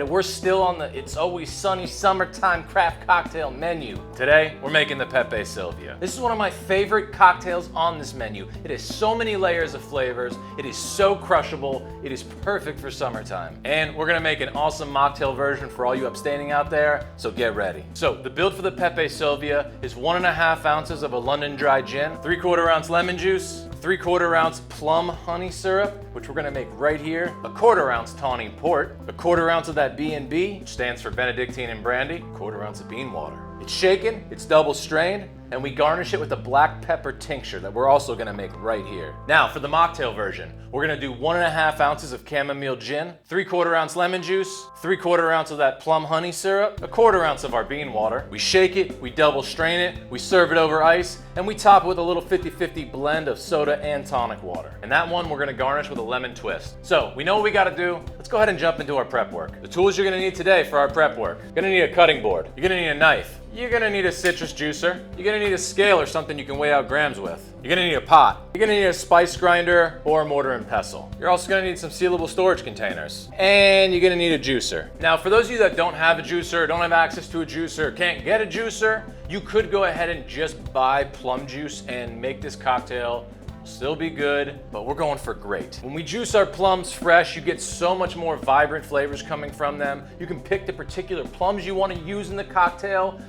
We're still on the It's Always Sunny summertime craft cocktail menu. Today, we're making the Pepe Silvia. This is one of my favorite cocktails on this menu. It has so many layers of flavors. It is so crushable. It is perfect for summertime. And we're gonna make an awesome mocktail version for all you abstaining out there, so get ready. So the build for the Pepe Silvia is 1.5 ounces of a London dry gin, 3/4 ounce lemon juice, 3/4 ounce Plum-Honey Syrup, which we're gonna make right here, 1/4 ounce Tawny Port, 1/4 ounce of that B&B, which stands for Benedictine and Brandy, 1/4 ounce of bean water. It's shaken, it's double strained, and we garnish it with a black pepper tincture that we're also gonna make right here. Now for the mocktail version, we're gonna do 1.5 ounces of chamomile gin, 3/4 ounce lemon juice, 3/4 ounce of that Plum-Honey Syrup, 1/4 ounce of our bean water. We shake it, we double strain it, we serve it over ice, and we top it with a little 50-50 blend of soda and tonic water. And that one we're gonna garnish with a lemon twist. So we know what we gotta do. Let's go ahead and jump into our prep work. The tools you're gonna need today for our prep work. You're gonna need a cutting board. You're gonna need a knife. You're gonna need a citrus juicer. You're gonna need a scale or something you can weigh out grams with. You're gonna need a pot. You're gonna need a spice grinder or a mortar and pestle. You're also gonna need some sealable storage containers. And you're gonna need a juicer. Now, for those of you that don't have a juicer, don't have access to a juicer, can't get a juicer, you could go ahead and just buy plum juice and make this cocktail. Still be good, but we're going for great. When we juice our plums fresh, you get so much more vibrant flavors coming from them. You can pick the particular plums you want to use in the cocktail.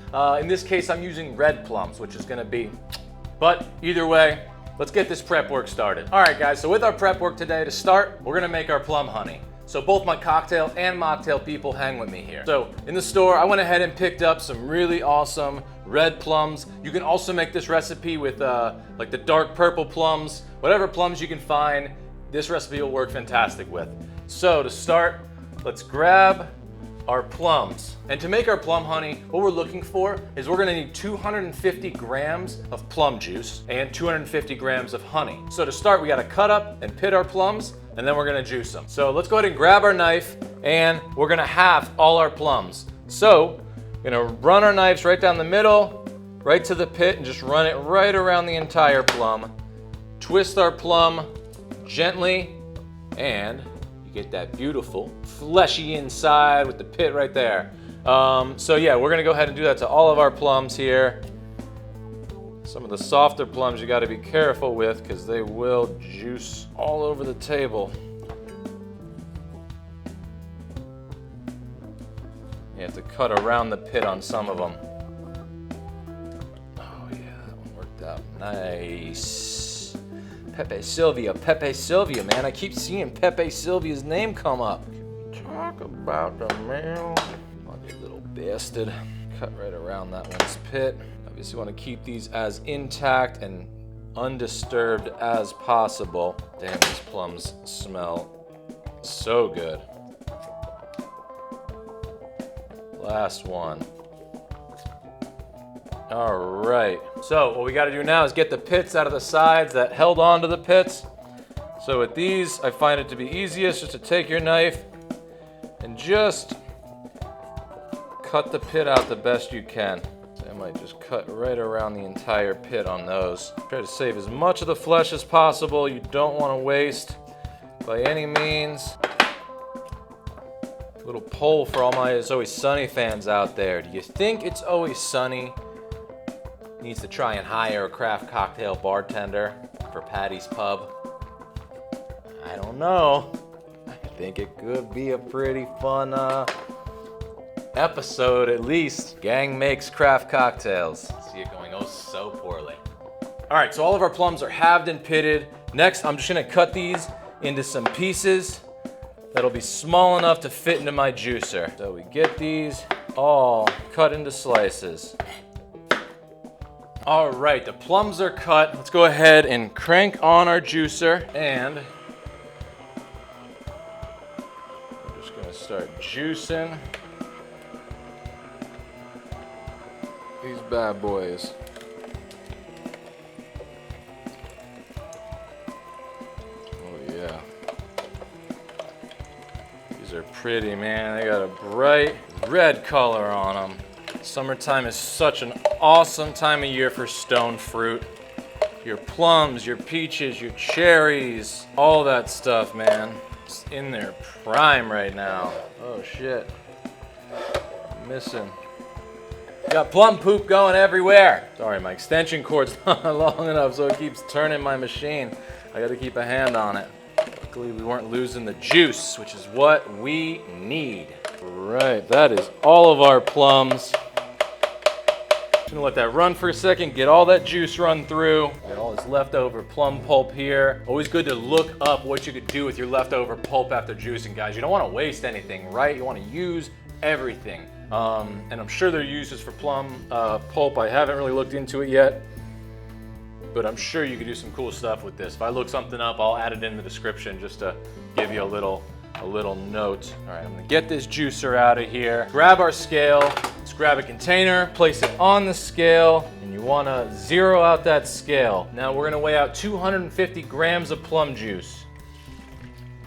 In this case, I'm using red plums, which is gonna be, but either way, let's get this prep work started. All right, guys, so with our prep work today, to start, we're gonna make our plum honey. So both my cocktail and mocktail people hang with me here. So in the store, I went ahead and picked up some really awesome red plums. You can also make this recipe with like the dark purple plums, whatever plums you can find, this recipe will work fantastic with. So to start, let's grab our plums. And to make our plum honey, what we're looking for is we're gonna need 250 grams of plum juice and 250 grams of honey. So to start, we gotta cut up and pit our plums, and then we're gonna juice them. So let's go ahead and grab our knife, and we're gonna half all our plums. So, we're gonna run our knives right down the middle, right to the pit, and just run it right around the entire plum. Twist our plum gently, and you get that beautiful fleshy inside with the pit right there. So yeah, we're gonna go ahead and do that to all of our plums here. Some of the softer plums you gotta be careful with because they will juice all over the table. You have to cut around the pit on some of them. Oh yeah, that one worked out nice. Pepe Silvia, man. I keep seeing Pepe Silvia's name come up. Talk about the man. Oh, you little bastard. Cut right around that one's pit. Obviously, you want to keep these as intact and undisturbed as possible. Damn, these plums smell so good. Last one. All right. So what we got to do now is get the pits out of the sides that held on to the pits. So with these, I find it to be easiest just to take your knife and just cut the pit out the best you can. I might just cut right around the entire pit on those. Try to save as much of the flesh as possible. You don't want to waste by any means. Little poll for all my It's Always Sunny fans out there. Do you think It's Always Sunny needs to try and hire a craft cocktail bartender for Patty's Pub? I don't know. I think it could be a pretty fun episode at least. Gang makes craft cocktails. See it going oh so poorly. All right, so all of our plums are halved and pitted. Next, I'm just gonna cut these into some pieces that'll be small enough to fit into my juicer. So we get these all cut into slices. All right, the plums are cut. Let's go ahead and crank on our juicer, and I'm just gonna start juicing these bad boys. Oh yeah. These are pretty, man. They got a bright red color on them. Summertime is such an awesome time of year for stone fruit. Your plums, your peaches, your cherries, all that stuff, man. It's in their prime right now. Oh shit. Missing. Got plum poop going everywhere. Sorry, my extension cord's not long enough, so it keeps turning my machine. I gotta keep a hand on it. Luckily, we weren't losing the juice, which is what we need. Right, that is all of our plums. Just gonna let that run for a second, get all that juice run through. Got all this leftover plum pulp here. Always good to look up what you could do with your leftover pulp after juicing, guys. You don't wanna waste anything, right? You wanna use everything. And I'm sure there are uses for plum pulp. I haven't really looked into it yet, but I'm sure you could do some cool stuff with this. If I look something up, I'll add it in the description just to give you a little note. All right, I'm gonna get this juicer out of here. Grab our scale. Let's grab a container, place it on the scale, and you wanna zero out that scale. Now we're gonna weigh out 250 grams of plum juice.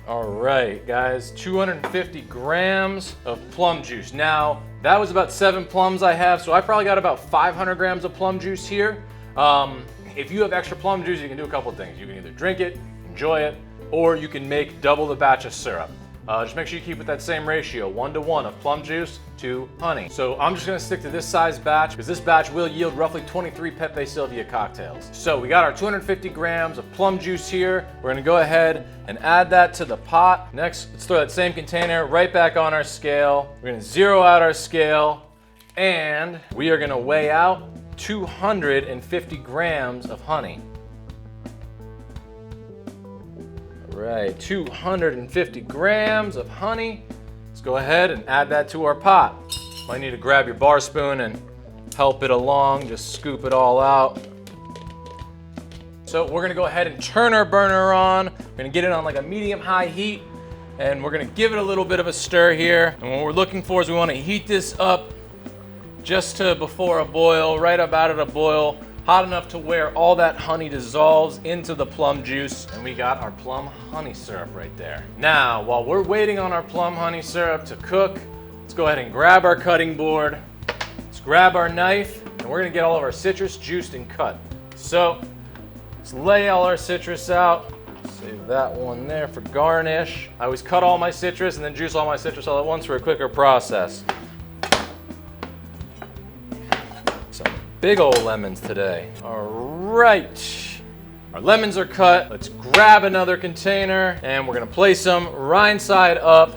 All right, guys, 250 grams of plum juice. Now, that was about 7 plums I have, so I probably got about 500 grams of plum juice here. If you have extra plum juice, you can do a couple of things. You can either drink it, enjoy it, or you can make double the batch of syrup. Just make sure you keep it that same ratio, 1-to-1 of plum juice to honey. So I'm just gonna stick to this size batch because this batch will yield roughly 23 Pepe Silvia cocktails. So we got our 250 grams of plum juice here. We're gonna go ahead and add that to the pot. Next, let's throw that same container right back on our scale. We're gonna zero out our scale and we are gonna weigh out 250 grams of honey. Right, 250 grams of honey. Let's go ahead and add that to our pot. Might need to grab your bar spoon and help it along, just scoop it all out. So we're gonna go ahead and turn our burner on. We're gonna get it on like a medium-high heat, and we're gonna give it a little bit of a stir here. And what we're looking for is we wanna heat this up just to before a boil, right about at a boil. Hot enough to where all that honey dissolves into the plum juice, and we got our Plum-Honey Syrup right there. Now, while we're waiting on our Plum-Honey Syrup to cook, let's go ahead and grab our cutting board, let's grab our knife, and we're gonna get all of our citrus juiced and cut. So, let's lay all our citrus out. Save that one there for garnish. I always cut all my citrus and then juice all my citrus all at once for a quicker process. Big old lemons today. All right, our lemons are cut. Let's grab another container and we're gonna place them rind side up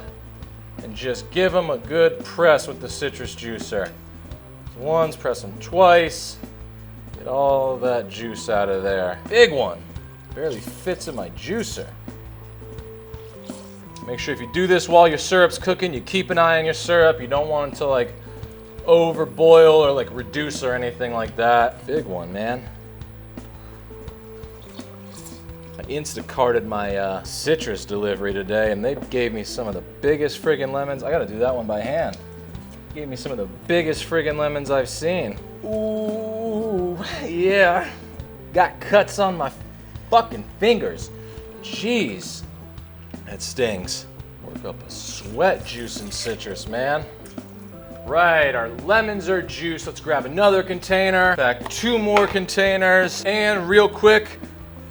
and just give them a good press with the citrus juicer. Once, press them twice. Get all of that juice out of there. Big one, barely fits in my juicer. Make sure if you do this while your syrup's cooking, you keep an eye on your syrup. You don't want it to like over boil or like reduce or anything like that. Big one, man. I Instacarted my citrus delivery today and they gave me some of the biggest friggin' lemons. I gotta do that one by hand. Gave me some of the biggest friggin' lemons I've seen. Ooh, yeah. Got cuts on my fucking fingers. Jeez, that stings. Work up a sweat juicing citrus, man. Right, our lemons are juiced. Let's grab another container. Back 2 more containers. And real quick,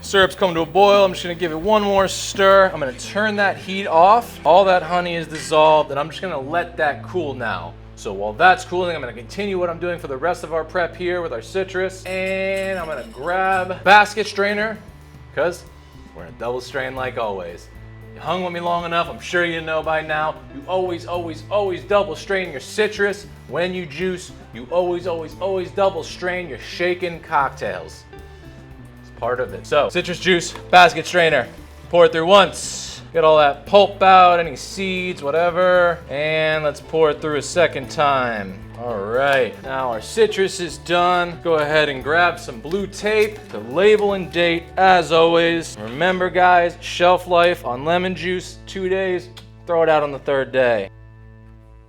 syrup's come to a boil. I'm just gonna give it one more stir. I'm gonna turn that heat off. All that honey is dissolved and I'm just gonna let that cool now. So while that's cooling, I'm gonna continue what I'm doing for the rest of our prep here with our citrus. And I'm gonna grab a basket strainer because we're gonna double strain like always. You hung with me long enough, I'm sure you know by now, you always, always, always double strain your citrus. When you juice, you always, always, always double strain your shaken cocktails. It's part of it. So, citrus juice, basket strainer, pour it through once. Get all that pulp out, any seeds, whatever. And let's pour it through a second time. All right, now our citrus is done. Go ahead and grab some blue tape to label and date as always. Remember guys, shelf life on lemon juice, 2 days, throw it out on the 3rd day.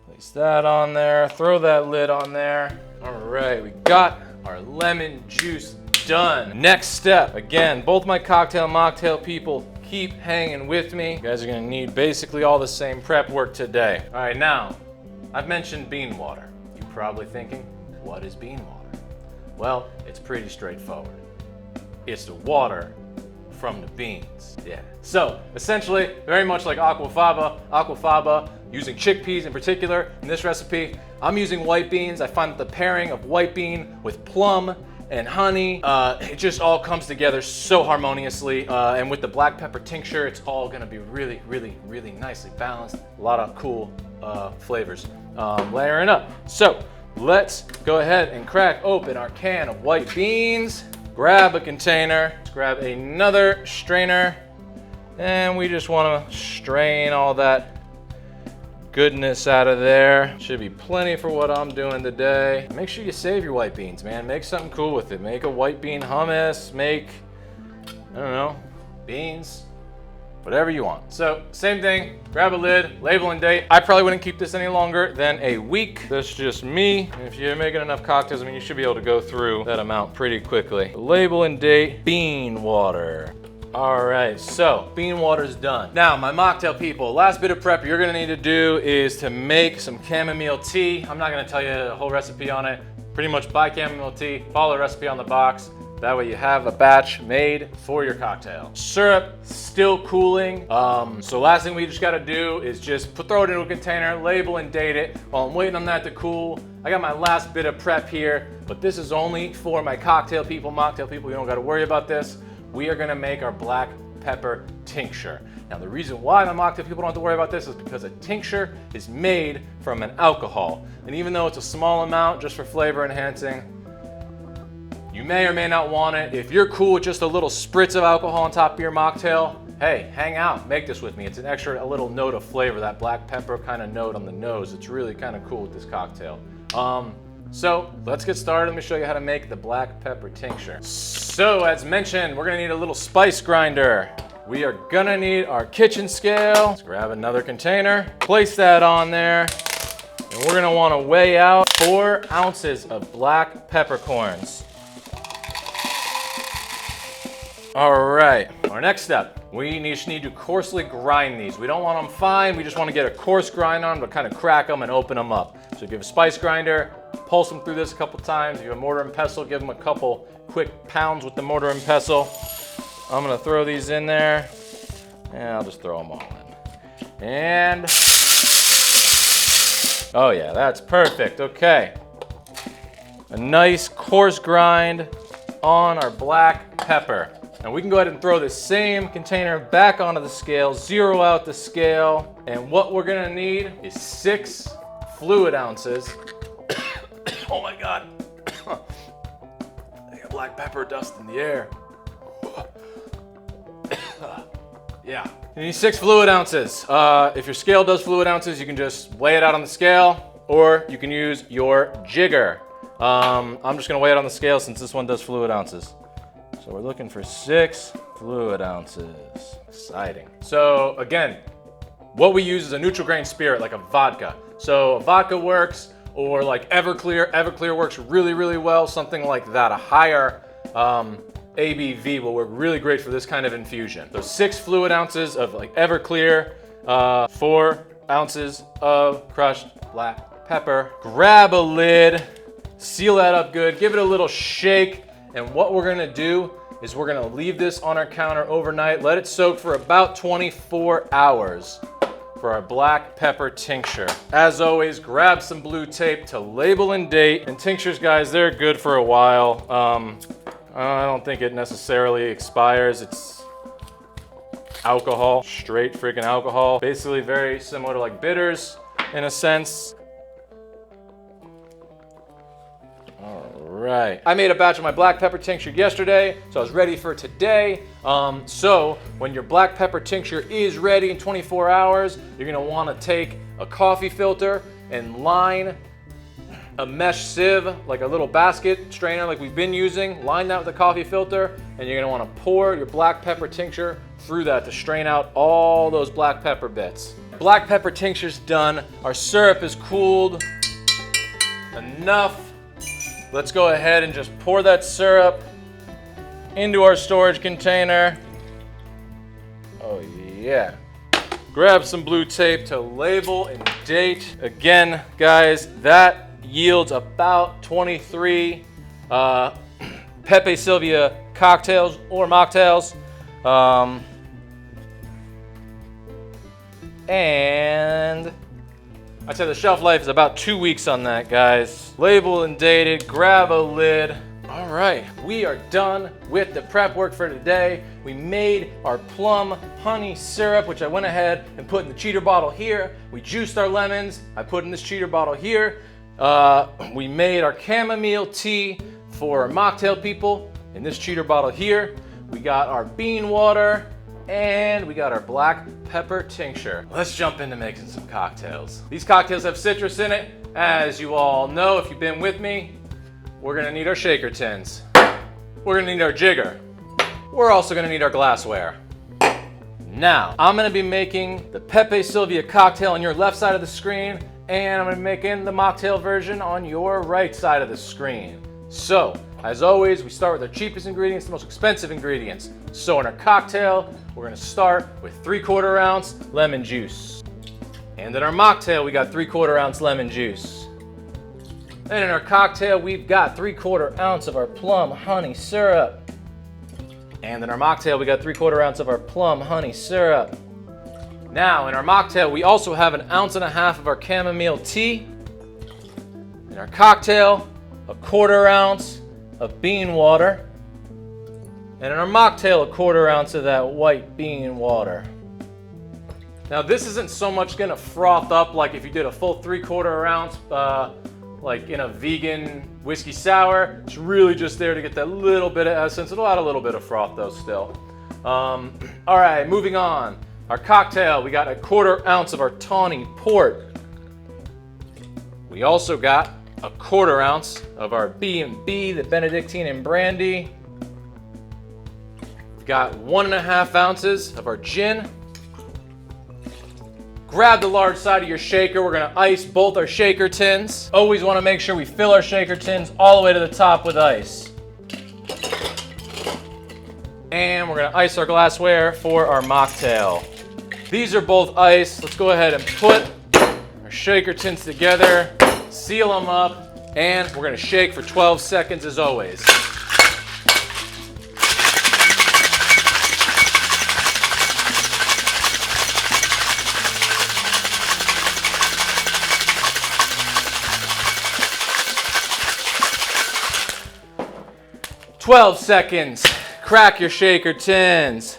Place that on there, throw that lid on there. All right, we got our lemon juice done. Next step, again, both my cocktail and mocktail people, keep hanging with me. You guys are gonna need basically all the same prep work today. All right, now, I've mentioned bean water. Probably thinking, what is bean water? Well, it's pretty straightforward. It's the water from the beans. Yeah. So essentially, very much like Aquafaba, using chickpeas in particular. In this recipe, I'm using white beans. I find that the pairing of white bean with plum and honey, it just all comes together so harmoniously. And with the black pepper tincture, it's all gonna be really, really, really nicely balanced. A lot of cool flavors layering up. So let's go ahead and crack open our can of white beans. Grab a container, let's grab another strainer, and we just wanna strain all that goodness out of there. Should be plenty for what I'm doing today. Make sure you save your white beans, man. Make something cool with it. Make a white bean hummus, make, I don't know, beans, whatever you want. So same thing, grab a lid, label and date. I probably wouldn't keep this any longer than a week. That's just me. If you're making enough cocktails, I mean, you should be able to go through that amount pretty quickly. Label and date, bean water. All right, so bean water's done. Now, my mocktail people, last bit of prep you're gonna need to do is to make some chamomile tea. I'm not gonna tell you the whole recipe on it. Pretty much buy chamomile tea, follow the recipe on the box. That way you have a batch made for your cocktail. Syrup, still cooling. So last thing we just gotta do is just throw it into a container, label and date it. While I'm waiting on that to cool, I got my last bit of prep here, but this is only for my cocktail people, mocktail people. You don't gotta worry about this. We are gonna make our black pepper tincture. Now the reason why my mocktail people don't have to worry about this is because a tincture is made from an alcohol. And even though it's a small amount just for flavor enhancing, you may or may not want it. If you're cool with just a little spritz of alcohol on top of your mocktail, hey, hang out, make this with me. It's an extra, a little note of flavor, that black pepper kind of note on the nose. It's really kind of cool with this cocktail. So let's get started. Let me show you how to make the black pepper tincture. So as mentioned, we're gonna need a little spice grinder. We are gonna need our kitchen scale. Let's grab another container, place that on there, and we're gonna wanna weigh out 4 ounces of black peppercorns. All right, our next step, we just need to coarsely grind these. We don't want them fine, we just want to get a coarse grind on them to kind of crack them and open them up. So if you have a spice grinder, pulse them through this a couple times. If you have a mortar and pestle, give them a couple quick pounds with the mortar and pestle. I'm gonna throw these in there, and I'll just throw them all in. And, oh yeah, that's perfect, okay. A nice coarse grind on our black pepper. Now we can go ahead and throw this same container back onto the scale, zero out the scale, and what we're gonna need is 6 fluid ounces. Oh my God. I got black pepper dust in the air. Yeah. You need 6 fluid ounces. If your scale does fluid ounces, you can just weigh it out on the scale, or you can use your jigger. I'm just gonna weigh it on the scale since this one does fluid ounces. So we're looking for 6 fluid ounces. Exciting. So again, what we use is a neutral grain spirit, like a vodka. So vodka works, or like Everclear. Everclear works really, really well. Something like that, a higher ABV will work really great for this kind of infusion. So 6 fluid ounces of like Everclear, 4 ounces of crushed black pepper. Grab a lid, seal that up good, give it a little shake. And what we're gonna do is we're gonna leave this on our counter overnight, let it soak for about 24 hours for our black pepper tincture. As always, grab some blue tape to label and date. And tinctures, guys, they're good for a while. I don't think it necessarily expires. It's alcohol, straight freaking alcohol. Basically very similar to like bitters in a sense. Right. I made a batch of my black pepper tincture yesterday, so I was ready for today. So when your black pepper tincture is ready in 24 hours, you're gonna wanna take a coffee filter and line a mesh sieve, like a little basket strainer like we've been using, line that with a coffee filter, and you're gonna wanna pour your black pepper tincture through that to strain out all those black pepper bits. Black pepper tincture's done. Our syrup is cooled enough. Let's go ahead and just pour that syrup into our storage container. Oh yeah. Grab some blue tape to label and date. Again, guys, that yields about 23 Pepe Silvia cocktails or mocktails. And I'd say the shelf life is about 2 weeks on that, guys. Label and dated, grab a lid. All right, we are done with the prep work for today. We made our Plum-Honey Syrup, which I went ahead and put in the cheater bottle here. We juiced our lemons, I put in this cheater bottle here. We made our chamomile tea for our mocktail people in this cheater bottle here. We got our bean water, and we got our black pepper tincture. Let's jump into making some cocktails. These cocktails have citrus in it. As you all know, if you've been with me, we're gonna need our shaker tins. We're gonna need our jigger. We're also gonna need our glassware. Now, I'm gonna be making the Pepe Silvia cocktail on your left side of the screen, and I'm gonna be making the mocktail version on your right side of the screen. So, as always, we start with our cheapest ingredients, the most expensive ingredients. So in our cocktail, we're gonna start with 3/4 ounce lemon juice. And in our mocktail, we got 3/4 ounce lemon juice. And in our cocktail, we've got 3/4 ounce of our Plum-Honey Syrup. And in our mocktail, we got 3/4 ounce of our Plum-Honey Syrup. Now, in our mocktail, we also have 1.5 ounces of our chamomile tea. In our cocktail, 1/4 ounce of bean water. And in our mocktail, 1/4 ounce of that white bean water. Now, this isn't so much gonna froth up like if you did a full 3/4 ounce, like in a vegan whiskey sour. It's really just there to get that little bit of essence. It'll add a little bit of froth though still. All right, moving on. Our cocktail, we got 1/4 ounce of our Tawny Port. We also got 1/4 ounce of our B&B, the Benedictine and Brandy. We've got 1.5 ounces of our gin. Grab the large side of your shaker. We're gonna ice both our shaker tins. Always wanna make sure we fill our shaker tins all the way to the top with ice. And we're gonna ice our glassware for our mocktail. These are both ice. Let's go ahead and put our shaker tins together, seal them up, and we're gonna shake for 12 seconds as always. "12 seconds. Crack your shaker tins."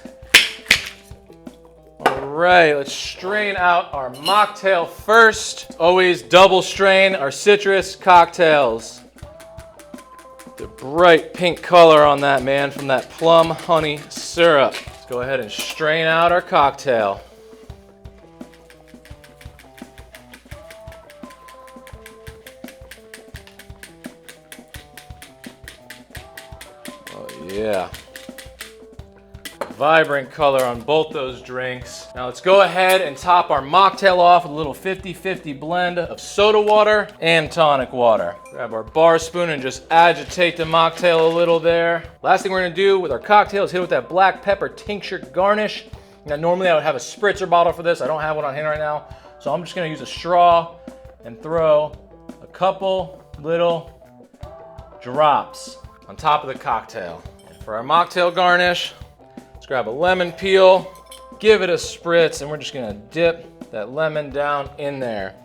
All right, let's strain out our mocktail first. Always double strain our citrus cocktails. The bright pink color on that, man, from that Plum-Honey Syrup. Let's go ahead and strain out our cocktail. Yeah, vibrant color on both those drinks. Now let's go ahead and top our mocktail off with a little 50-50 blend of soda water and tonic water. Grab our bar spoon and just agitate the mocktail a little there. Last thing we're gonna do with our cocktail is hit it with that black pepper tincture garnish. Now normally I would have a spritzer bottle for this. I don't have one on hand right now. So I'm just gonna use a straw and throw a couple little drops on top of the cocktail. For our mocktail garnish, let's grab a lemon peel, give it a spritz, and we're just gonna dip that lemon down in there.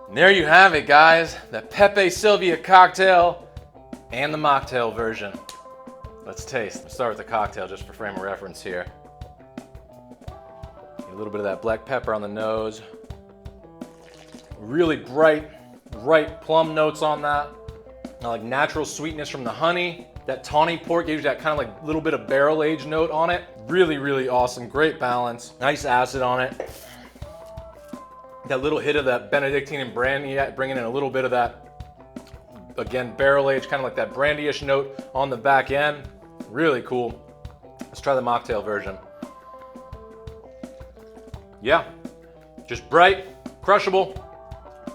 And there you have it, guys. The Pepe Silvia cocktail and the mocktail version. Let's taste. Let's start with the cocktail just for frame of reference here. Get a little bit of that black pepper on the nose. Really bright plum notes on that. Like natural sweetness from the honey. That Tawny Port gives you that kind of like little bit of barrel aged note on it. Really, really awesome. Great balance. Nice acid on it. That little hit of that Benedictine and Brandy, bringing in a little bit of that, again, barrel aged, kind of like that brandy-ish note on the back end. Really cool. Let's try the mocktail version. Yeah, just bright, crushable,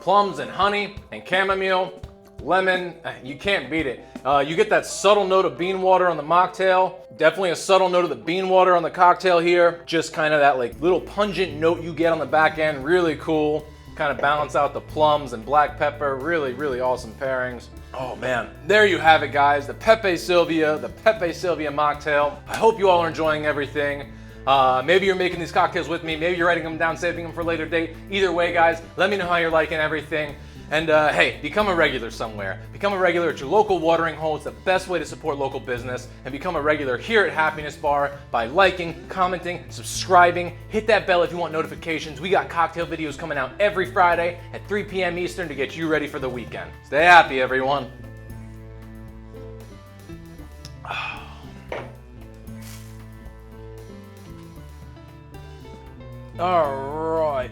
plums and honey and chamomile. Lemon, you can't beat it. You get that subtle note of bean water on the mocktail. Definitely a subtle note of the bean water on the cocktail here. Just kind of that like little pungent note you get on the back end. Really cool. kind of balance out the plums and black pepper. Really, really awesome pairings. Oh man, there you have it guys, the Pepe Silvia mocktail. I hope you all are enjoying everything. Maybe you're making these cocktails with me, maybe you're writing them down, saving them for a later date. Either way guys, let me know how you're liking everything. And hey, become a regular somewhere. Become a regular at your local watering hole. It's the best way to support local business. And become a regular here at Happiness Bar by liking, commenting, subscribing. Hit that bell if you want notifications. We got cocktail videos coming out every Friday at 3 p.m. Eastern to get you ready for the weekend. Stay happy, everyone. All right.